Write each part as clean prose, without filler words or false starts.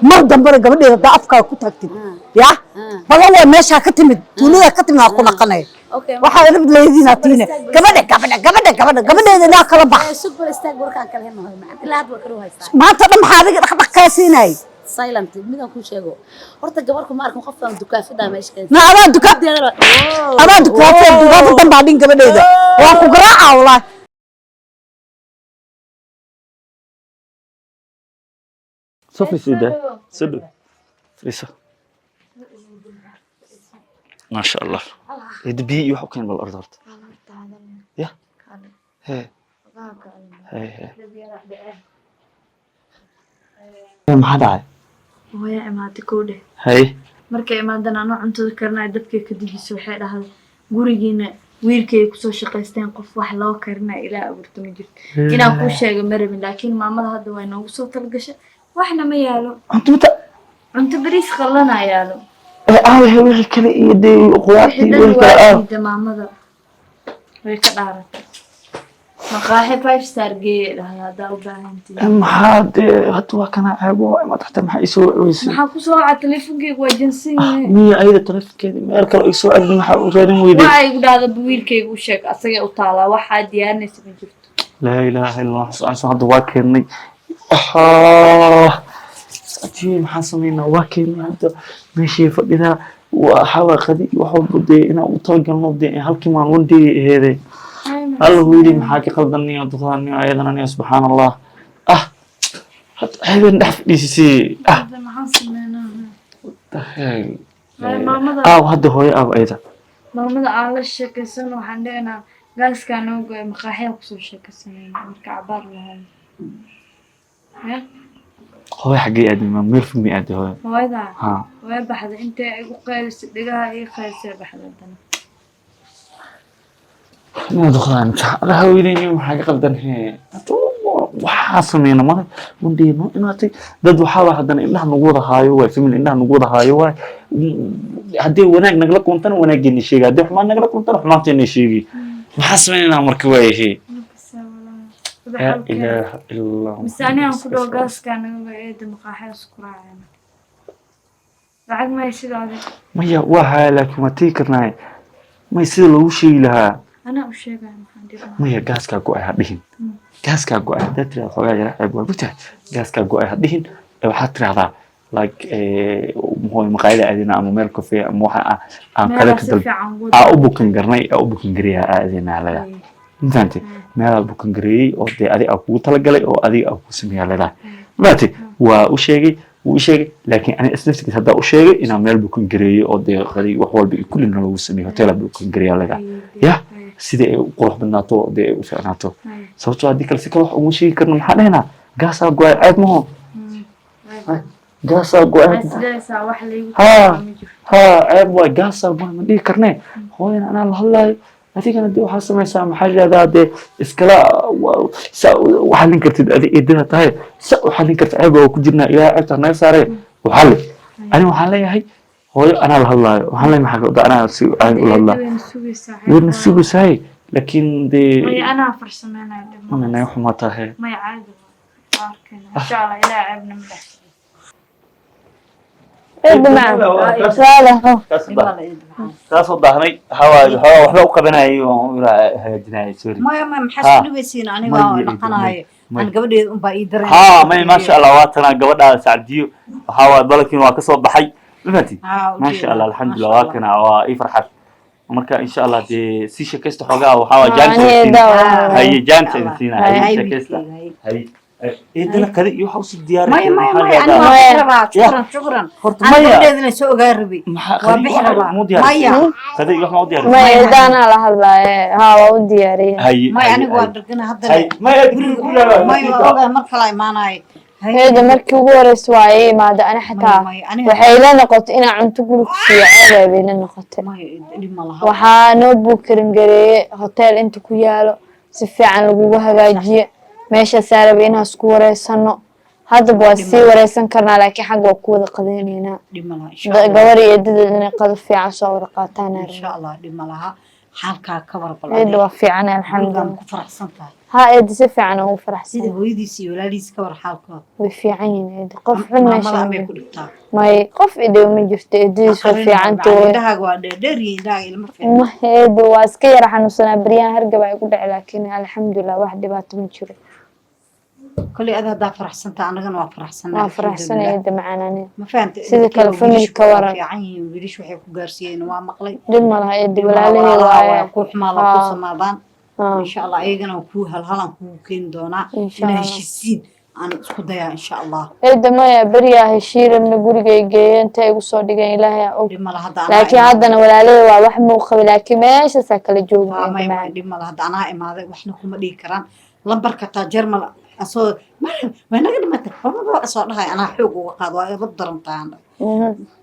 mar dambana gabadheeda daafka ku tagtay ya balawa meesha ka timid tuulada ka timid ku naqanay waxa ay rabid leeydiina tiina gabadheeda kala bax super star warkaan kala heno maclaad waa karo haysta maanta dhan maxaa adiga dhaqdhaqaasiinay silent midaan ku sheego horta gabarku ma arkin qofkan dukaafida meesha ka na abaa dukaafida dan baa dhin gabadheeda waa ku garaaca walaal صفي سيدة سدو فريسة ما شاء الله يدبي يوحو كان بالأرض يا هي هي ما حدا عاي ويا إماتي كوده هي markay imaadana aan cuntada karnaa dadkay ka digiso waxay dhahaan gurigeena wiilkay ku soo shaqeysteen qof wax loo karnaa ilaa aburto ma jirto inaan ku sheego marabin laakiin maamada hadda way noogu soo talgashay waxna ma yaalo cunto bariis qalana yaalo هي ويل كلي يدي قواتي ويل كلي maamada way ka dhaaratay مقاهي 5 ستار جي هذا وباهنتي محاد هتوا كان عيبو ما تحت ما يسوي ويسي ما كو سو على تليفونك وجنسي مية ايده تليفونك مeel kale isoo cid ma u reerin weydii waay gudada wiilkaygu sheeg asaga u taala waxa diyaarnaysa ma jirto la ilaaha illa allah soo hadda waa keenay أتي محاسمين واكين هذا ماشي فإذا وحاول قدي وحول بدي أنا أطلق النضي هالكي ما ودي هذا الله ويلي محاكي قلدني وتقولني أيضا أنا سبحان الله هذا ندحف ديسي هذا محاسمين وهذا هو أو أيضا ماما على الشكل سنة وحندنا قاس كانوا مقاحي وكسر شكل سنة مركعبار لهم ها هو حقي أدي ما 100% أدي هو هذا ها وين بحد أنت وقيس دقها إيه خيس بحد أنتنا ما دخلان لا هو يليني وحاجة قبضن هي وحاسمين ما ودي ما إناتي ضد وحاول حدنا إنها نقوضها هاي واي في من إنها نقوضها هاي واي هدي وناك نقلك وانتنا وناك جني شيء هدي حمان نقلك وانتنا حمان تني شيء محاسمين إنها مركوي هي لا إله إلا الله مستني أن كل وقاس كانوا بعيد مقاحي سكراعنا بعد ما يصير هذا ما هي وها لك ما تيكرناي ما يصير له شيء لها أنا أشيء عن ما هي قاس كاقوي هدين قاس كاقوي هدتري خويا يلعب وبتاع قاس كاقوي هدين وحتى هذا like هو مقايلة أدينا أم ميل كوفي أم واحد أم كذا كذا أبو كنجرني أبو كنجريها أدينا على فهمتي مeel buu kan gareeyay oo de adiga ku tala galay oo adiga ku sameeyay leedahay maati waa u sheegay laakiin ani isnaftiis hada u sheegay inaan meel buu kan gareeyay oo de qadi wax walba kullina lagu sameeyo hotel buu kan gareeyay leedahay ya sida ay qurux badnaato de u fiicnaato sababtoo hadii kale si kale wax ugu sheegi karno maxaa dhahnaa gaasa go'ay aad ma gaasa go'ay ha aad waa gaasa ma dhigi karnee hooyana ana la hadlayo أتيجي ندي وحاسة ما يسمع حاجة ده إسكلا وحلين كرت إدينا تاي وحلين كرت عيبة وكجرنا إلى عيبة الناس صار وحلي أنا وحلي هاي هو أنا الله وحلي ما حاجة أنا سو أقول الله ونسوي ساي لكن دي أنا فرسنا أنا يوم ما تاهي ما يعاد إن شاء الله إلى عيبنا مدح taasoo daahnay waxba u qabanayay oo hagaajinayay sorry ما محسن ويسين أنا وقناعي أنا قبل أم بعيد ما شاء الله واتنا قبل سعديو وحاول بالكين وكسب بحي فهمتي ما شاء الله الحمد لله وكنا ويفرح marka insha Allah de si shaqeysto xogaa waxa jaantiina hay shaqeysta hay إذا كذا يحوس الديار ما أنا شكرا أنا بدي نسوي غربي مو ديار كذا يحوس مو ديار ما يدانا لهلا ها ودياري ما أنا قادرنا هذا ما يدري ما يوقع مركلا ما ناي هذا مركي ورس واي ما ده أنا حتى وحيلا نقط إنا عن تقول في عادة بين النقط وحانو بوكرن جري هوتيل أنت كيالو سفي عن لجوها جاجي meesha saarab inaa isku wareysano hadda waa si wareysan karnaa laakiin xaq waa ku wada qadeynayna gabar iyo dad inay qad fiican soo wada qaataan insha Allah dhimalaha halka ka warqabay waa fiican alxamdulillah ku faraxsan tahay ها إيد سفي عنا وفرح sida سنة hooyadiis iyo walaalihiis ka war xaalkooda وفي عين إيد قف حن maamada amay ماشي ku dhigtaa ما قف إيدي ومن جفت إيدي في عنتو indhahaaga waa dheer iyo indhahaaga ilma fiican ما إيد واسكي راح نوصل بريان هرجع يقول لكن الحمد لله واحد بات مجري kulli aad haddaa faraxsantaa annagana waa faraxsanaa ما فرح سنة إيد معنا ma fahantay sida kale familka waran. fiican yihiin wiilish waxay ku gaarsiiyeen waa maqlay دم الله إيد ولا walaalaha لي waa ku xumaada ku samaadaan آه. insha Allah ayagana ku halhalan ku keeni doonaa إن شاء inay الله. heshiisiin aan isku dayaa insha Allah إيد ما بريا هشير من جوري جاي أنت يقصد دقيقة إلهي أو dhib ma laha hadda لكن هذا أنا ولا لي واحد مخبي لكن ماش سكال الجوج ma dhib ma laha hadda anaa imaaday waxna kuma dhigi karaan lambarka taa jarmal asoo ma naga dhimatay waxba asoo dhahay anaa xoog uga qaad waa iba darantaan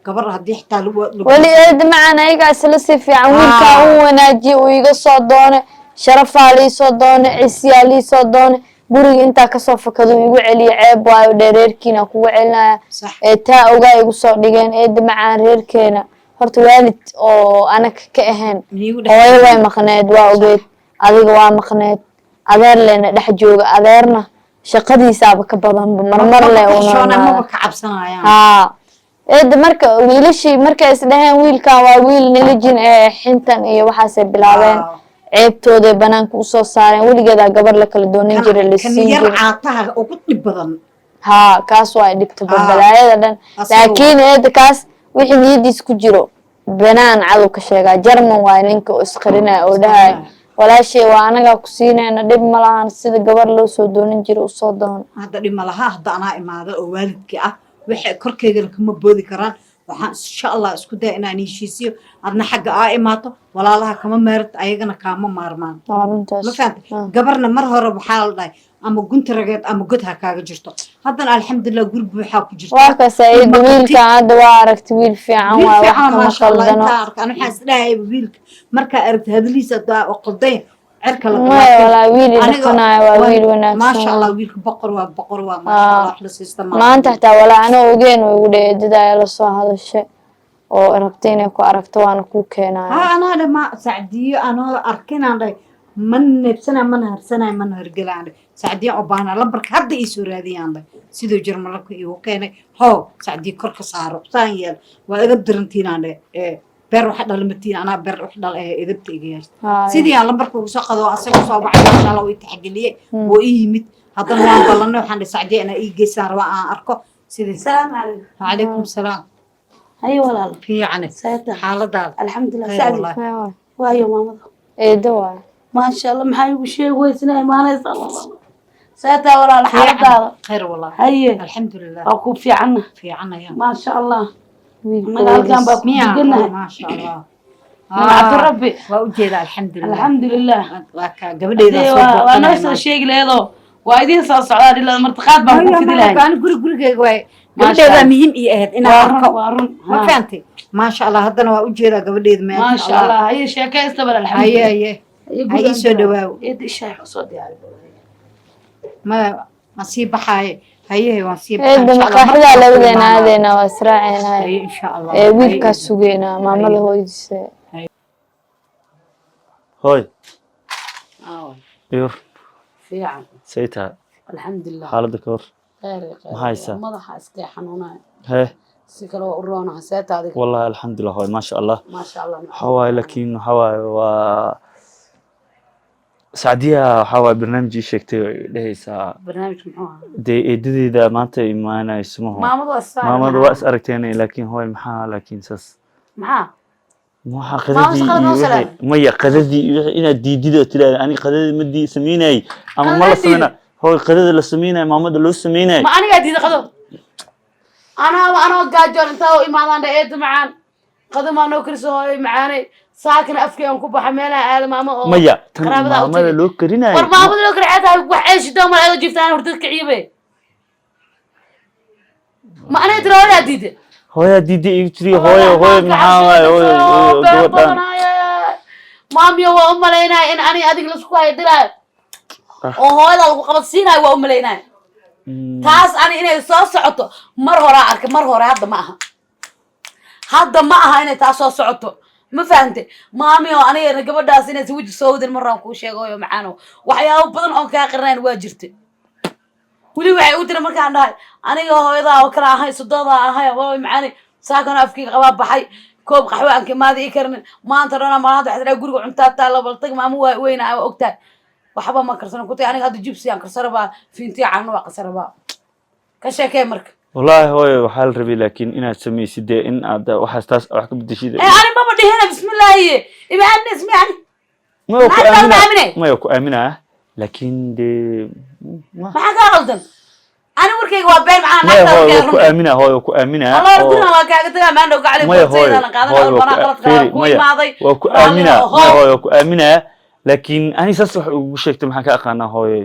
gabar haddii xitaa lagu ولي إيد معنا يقع سلسي في عويل كأو وناجي ويقصد دونه شرف علي صدونه عسي علي صدونه guriga inta ka soo fakado igu celiyo ceeb waayo dhereerkiina kugu celinaya taa ogaa igu soo dhigeen eed macaan reerkeena horta waalid oo anaga ka ahayn hooyo way maqneed waa ogeed adiga waa maqneed adeer leena dhex jooga adeerna shaqadiisaaba ka badan marmar le haa eed marka wiilashii markay isdhaheen wiilkan waa wiil nilijin ee xintan iyo waxaasay bilaabeen ceebtooda banaanka u soo saareen weligeeda gabar la kala doonin jiray la siin jiray caataha ugu dhib badan ها كاس وايد دكتور بلايا دن لكن هذا كاس وحي نيديس كجيرو بنان عدو كشيغا جرمن واي نينكا اسخرينا او دهاي ولا شيء وانا كسينينا دب ملهان سيده gabar loo soo doonin jiray u soo doon hada dhib malaha hada ana imaado oo waalidkii ah wixii korkeyga kuma boodi karaan waxaan insha Allah isku day inaan heshiisiyo adna xagga aa imaato walaalaha kama meerad ayagana kaama maarmaan ma fahamtay gabarna mar hore waxaa la dhahay ama gunta rageed ama god ha kaaga jirto haddana alxamdulillah guri buuxa ku jirto waa ka saayid wiilka hadda waa aragti wiil fiican waa wax kama qaldano ana waxaan isdhahay wiilka marka aragti hadliisa oo qalday cirka la wala wiil dhaqanayo waa wiil wanaagsan ma sha Allah wiilka boqor waa ma sha Allah la siistama maanta xitaa wala ana ogeen oo ugu dheedada la soo hadashay oo rabteen ku aragto waana ku keenay ana dhama saacdiyo ana arkinaan dhay man nebsana man harsana man hargalaan saacdiyo oo baana lambarka hadda ii soo raadiyaan dhay sidoo jarmalka iyo keenay ho saacdiyo kor ka saaro saan yeel waa iga dirantiinaan dhay beer wax dhalmatiin ana beer wax dhal idabta iga yeeshta sidii aan lambarka ugu soo qado asaga soo baxay insha Allah way taxgiliye oo ii yimid haddana waan ballanay waxaan saacdiyo ana ii geysaan rabaa aan arko sidii salaam alaykum salaam هاي ولا في يعني حالة الحمد لله سعدي وايو ماما ايه دوا ما شاء الله محي وشي ويسنا ما نسال الله ساتا ولا الحالة خير والله هاي الحمد لله اكو في عنا يا ما شاء الله ما كان بقى ما شاء الله عبد ربي وجهي الحمد لله الحمد لله قبل اذا وانا نفس الشيء لهذا وايدين صار صعاد الا مرتقات بان كنت لها كان غري واي gabadheeda muhiim ii ahayd inaan arko ma fahamtay ma sha Allah hadana waa u jeedaa gabadheeda ma sha Allah ay sheekaysta bal alxamdulillah ay soo dhawaaw eed ishay soo diyaar ma nasiib baxay haye waan siib eed maqaxda labadeena aadena waa israacina insha Allah ee wiilka sugeena maamada hooyadiisa hooy iyo fiican sayta alxamdulillah xaaladda ka hor هايسا مدح اسكي حنوناي هي سيكلو ورونا حسيتادي والله الحمد لله هاي ما شاء الله ما شاء الله حواي لكن حواي و سعدية حواي برنامجي شكتي لهيسا برنامج محوها دي دا ما انت ما انا اسمه ما مدو واس اركتيني لكن هو المحا لكن ساس محا ما قددي ما قددي انا دي تلا انا قددي مدي سميناي اما ما سمينا هو قدد la sameeyay maamada loo sameeyay ma aniga diiday qado ana gaajoon inta oo imaadaan eed macaan qadama noo kirso macaanay saakina afkeen ku baxa meelaha aad maamo oo maya maamada loo karinayo war maamada loo karinayo wax ay shido ma ay jiftaan horta kiciibe ma ana diroolaa diiday hooya diiday igu tiri hooyo maxaa waayo gabadhan maamiyo waa u maleynaa in ani adiga la isku haydiray oo hooyada lagu qabadsiinayo waa u maleynaa taas ani inay soo socoto mar hore arkay mar hore hadda ma aha inay taas soo socoto ما فهمت مامي أنا قبل سنة وجه سود المرة كل شيء قوي معانا وحياة بدن أو كاقرين واجرت ولي وعي وتر مركان هاي أنا هو إذا وكرا هاي صداضة هاي والله معاني ساكن أفكي غباب بحي كوب قحوة أنك ما ذي كرن ما أنت رنا ما هذا حتى يقول عمتات تلا بلطق ما مو وين أوقتها وحبا ما كرسنا كنت يعني هذا جيبسي أنك كسربا في انتي عنه وقسربا كشيء كمرك والله هو وحال ربي لكن إنا تسمي سيدي إن هذا وحستاس أحكي بدي شيء أنا ما بدي هنا بسم الله هي يبقى الناس يعني ما يكو آمنة لكن دي ما حكى غلطن أنا وركي وابين معانا ما هو يكو آمنة الله ربنا ما كان قلت ما عنده قاعد ما هو يكو آمنة ما هو يكو آمنة لكن أنا سأصلح وشيكت محك أقنا هو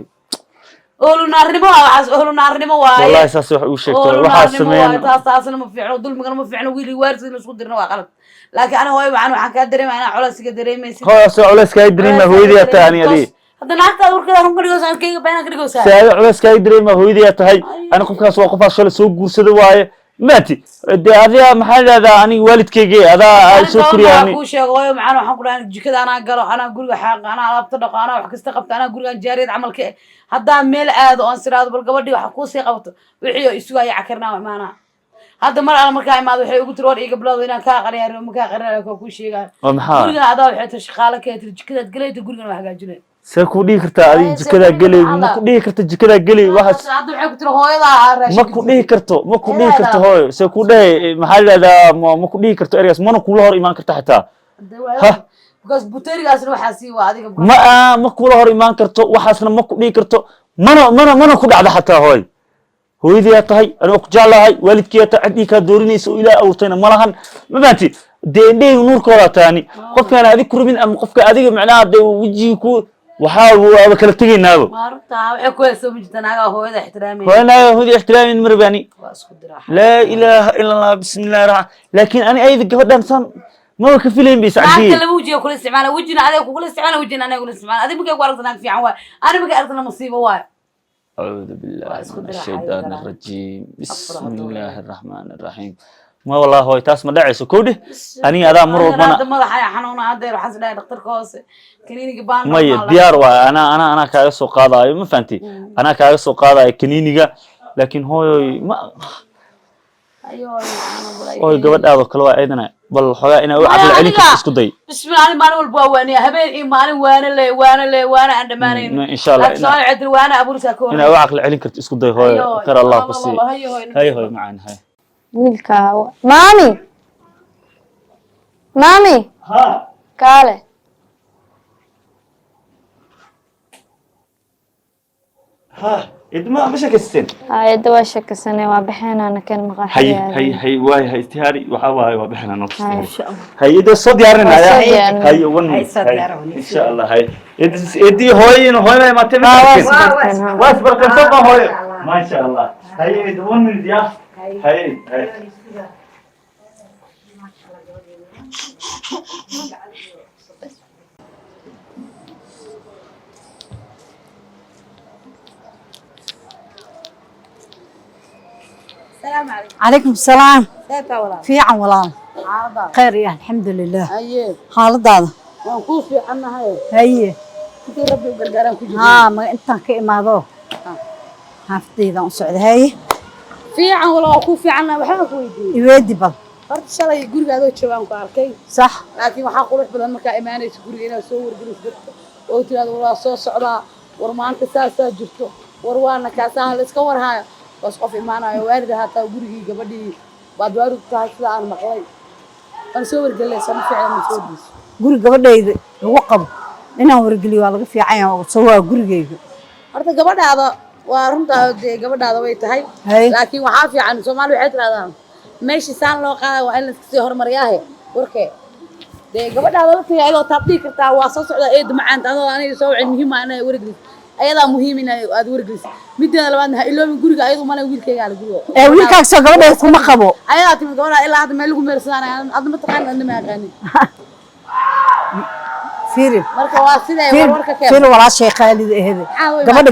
أولو نارنمو وحاس أولو نارنمو واي والله سأصلح وشيكت وحاس سمين تاساسنا مفعل ودول مقنا مفعل ويلي وارث نسود درنا وغلط لكن أنا هو معنا وحن كادري معنا على سك دري ميسي هو على سك دري ما هو دي تاني دي هذا نحكي وركده هم كده جوزان كي بينك كده جوزان ساعة على سك دري ما هو دي تهاي أنا كنت كاس وقف عشان سوق جرس دواي ماتي ده هذا محل هذا أنا والد كيجي هذا شكري يعني أنا شيء قوي معنا وحن كنا كده أنا قالوا أنا أقول حق أنا على بطرق أنا وحكست قبت أنا أقول جاري عمل كي هذا ميل عاد وأنصر هذا بالقبضي وحكوسي قبته وحيو يسوي يعكرنا معنا هذا مرة أنا مكان ما ذي يقول تروح يقبله هنا كاقري مكان قرنا كل شيء قال قول لنا هذا وحيت شخالة كده كده تقولي تقول لنا واحد جنيه سكودي كرتا أدي جكدا قلي ما كودي كرتا جكدا قلي واحد هذا وحيت تروح هذا ما كودي كرتا هاي سكودي محل هذا ما كودي كرتا أرياس ما نقوله هر إيمان كرتا حتى ها بس بطريق أصلا وحاسي وهذا ما كوله هر إيمان كرتا وحاسنا ما كودي كرتا ما كود على حتى هاي هو إذا تهاي أنا أقجع هاي والد كي تعدي كدورني سئلة أو تنا ملهن ما بنتي دي نور كورة تاني قف أنا أذكر من أم قف أذكر معناه ده وجهكوا وحاول وكل تيجي نابو ما ربطها أكوي سو مجتنا هو هذا احترامي هو هذا احترامي المرباني لا إله إلا الله بسم الله الرحمن لكن أنا أيضا قفدا إنسان ما هو كفيلين بيساعدني ما كل وجهي وكل استعمال وجهنا عليك وكل استعمال وجهنا أنا وكل استعمال هذه بقى قارتنا في عوار أنا بقى قارتنا مصيبة واي أعوذ بالله من الشيطان الرجيم بسم الله الرحمن الرحيم ما والله هو تاس ما داعي سكوده أنا هذا مرة أنا ما راح يحنون هذا راح أسأل دكتور كوس كنيني جبان ما يديار وأنا كايسو قاضي ما فهمتي أنا كايسو قاضي كنيني جا لكن هو ما أيوة هو قبل هذا كل واحد أيضا بل حقا إنه عقل عليك إسكودي بسم الله ما نقول بواني هبين إيماني وانا عند ماني إن شاء الله أكسر عدل وانا أبو رساكون إنه عقل عليك إسكودي هو ترى الله قصي هاي معنا هاي wiilka mami ها kaale ها إدما مش كستين hay'adda waa shakasane waa bixinana kan maqaaxiya هي واي هي استهاري وحواي وبحنا نص هي إذا صد يارنا يا هي ون إن شاء الله هي إدي هوي ما ما تبي واصبر كسبة هوي ما شاء الله هي إذا ون من ديا هي السلام عليكم. عليكم السلام. كيف ولا؟ في عن ولا. عادة. خير يا الحمد لله. أيه. حالد هذا. ونقول في عنا هاي. هي. كتير ربي وقرقران كجدي. ما أنت كإما ذو. هفتي ذا نصعد هاي. في عن ولا أقول في عنا وحنا كويدي. يودي بل. هرت شلا يقول هذا الشباب كاركي. صح. لكن وحنا قولش بدل مكان إيماني تقول هنا صور جلوس جت. قلت هذا ولا صوص عدا ورمان كساسة جتو وروانا كاسة لسكور هاي. بس قف إيمانا يوارد هذا وجري قبلي بعد وارد تحصل عن مقاي أنا صور قال لي سامي فعلا مسودس قولي قبل ده وقب إنه ورجلي والله في عين وصوا قولي أرتا قبل هذا ورمت قبل هذا ويتهاي لكن وحافي عن سومالي وحيد هذا ماشي سان لو قال وإلا تكسير مرياه وركي ده قبل هذا في عيله تبديك تا واصص على إيد معان هذا أنا يسوي مهم أنا ورجلي أيضا مهم إن أدور جلس مدة لبعضها إلا من جورج أيضا ما نقول كي على جورج. ويل كاك سجوا ده كم خبوا. أيضا تيم جورج إلا هذا ما لهم مرسانا هذا ما تقال عندنا ما غني. فيري. مركب واسدة وركب كيف. فيري ولا شيء خالد هذا.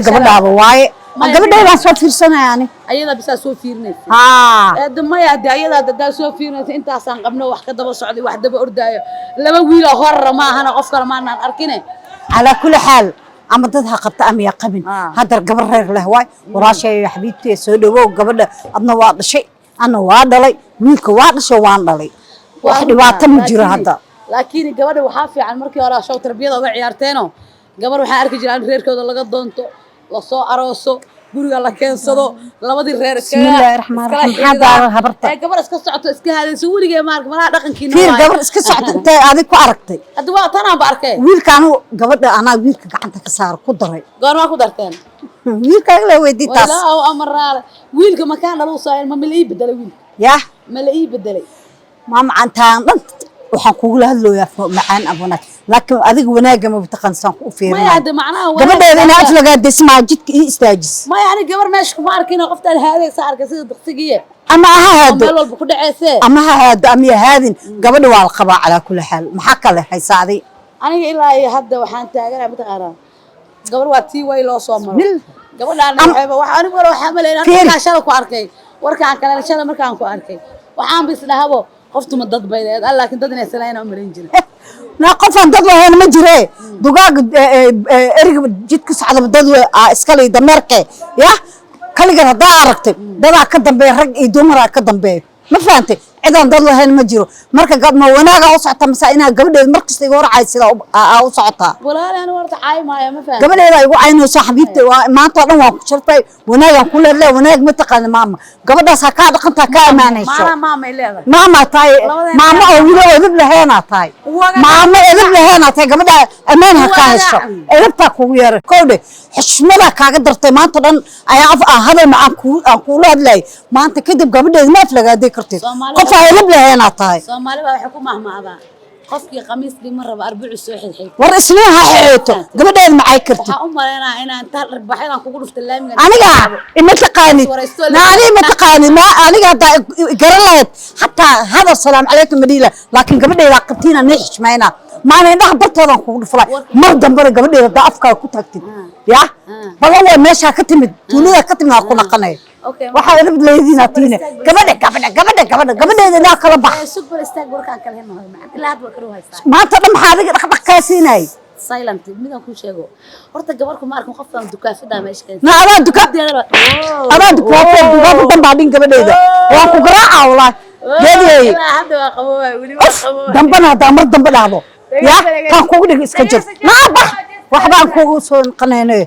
قبل هذا واي gabadheeda soo fiirsanay ani ayada bisa soo fiirnaysa ha maya de ayada dadaa soo fiirnaysa intaasaan qabno wax ka daba socday wax daba ordaayo laba wiil oo horra ma ahana qof kale maanaan arkine على كل حال أما ضدها قبط أم يقبل هذا قبل غير له واي وراشة يا حبيبتي سودو قبل أبنا واحد شيء أنا واحد لي ميك واحد شو واحد لي واحد واتم جرا هذا لكن قبل وحافي عن مركي ولا شو تربية ضع عيارتينه قبل وحارك جيران غير كذا لقد دونتو لصو أروسو guriga la keensado labadii reer iska bismillaahir rahmaanir rahiim hada habarta gabar iska socoto iska haadayso wiliga malaha dhaqankiina fiir gabar iska socoto intee adig ku aragtay hadda waa tanaan ba arkay wiilkaan gabadha anaa wiilka gacanta ka saar ku daray goorma ku darteen wiilka la weydii taas wala oo amaraale wiilka makaan dhalu saayin ma milii bedelay wiil yaa ma la ii bedelay ma macantaan dhan waxaan kugu hadlooyaa macaan abunad laakiin adiga wanaaga ma bitaqaansan ku fiirin ma yaad macnaha gabadheeda inaad laga dismaa jidka ii istaajis ma yaani gabar meesha kuma arkin qoftaan haadaysa arkay sida daqsigiye ama aha hado meel walba ku dhaceysay ama ha hado ama haadin gabadha waa la qabaa ala kulli xaal maxaa kale haysaaday aniga ilaa iyo hadda waxaan taaganahay mataqaanaa gabar waa tii way loo soo maro gabadhaan waxa anigu waxa maleynaa shala ku arkay warkaan kale shala markaan ku arkay waxaan bis dhahabo qoftu ma dad bayleed laakiin dad inay salaayna umarin jiray na qofan dad lahayn ma jire dugaag eriga jidka socda dad iska leh dameerke ya kaliya hadaa aragtay dadaa ka dambeey rag iyo dumar ka dambeey ma fahamtay ciidan dad lahayn ma jiro marka gabma wanaaga u socota mise inaa gabadheed markasta iga warcay sida u socota walaalaan warta caay maaya ma fahamtay gabadheeda igu caynayso xabiibtay maanta dhan waan ku shartay wanaagan ku leeyahay wanaag ma taqaan maama gabadhaas ha ka dhaqanta ka amaanayso maama ay leedahay maama taay maama oo wiil edib lahayn taay maama edib lahayn taay gabadha amaan ha ka hesho edibta kugu yar koode xishmada kaaga dartay maanta dhan ayaa hadal macaan ku leeyahay maanta kadib gabadheeda ma aflagaaday kartid qof ay edib lahayn taay Soomaali baa waxa ku mahmaada qofkii khamiis dhima raba arbacu soo xidhay war isniin ha xeeto gabadheeda ma ay kartid waxa u maleynaa inaan inta arbaxadan kugu dhuftay laamiga aniga ima taqaanid naani ma taqaanid ma aniga garaleed hatta hada salaam alaykum madila laakiin gabadheeda qabtiina neex xishmayna maana indhaha bartoodan kugu dhuflay mar dambe gabadheeda afka ku tagtid ya balan waa meesha ka timid tuulada ka timid ku naqanay waxa ay rabid leedina tiina gabadheeda ina kala bax super istaag warkaan kala heno macna ilaa had waa karo haysaa maanta dhan maxaa adiga dhaqdhaq ka siinay silent midaan ku sheego horta gabarku ma arkin qofkan dukaafida meesha ka na adaa dukaafida dan baa dhin gabadheeda waa ku garaaca walaa geediyay ilaa hadda waa qabowaa wali waa qabowaa dambana hadaa mar dambe dhahdo ya taan kugu dhig iska jir naaba waxbaan kugu soo qanaynayo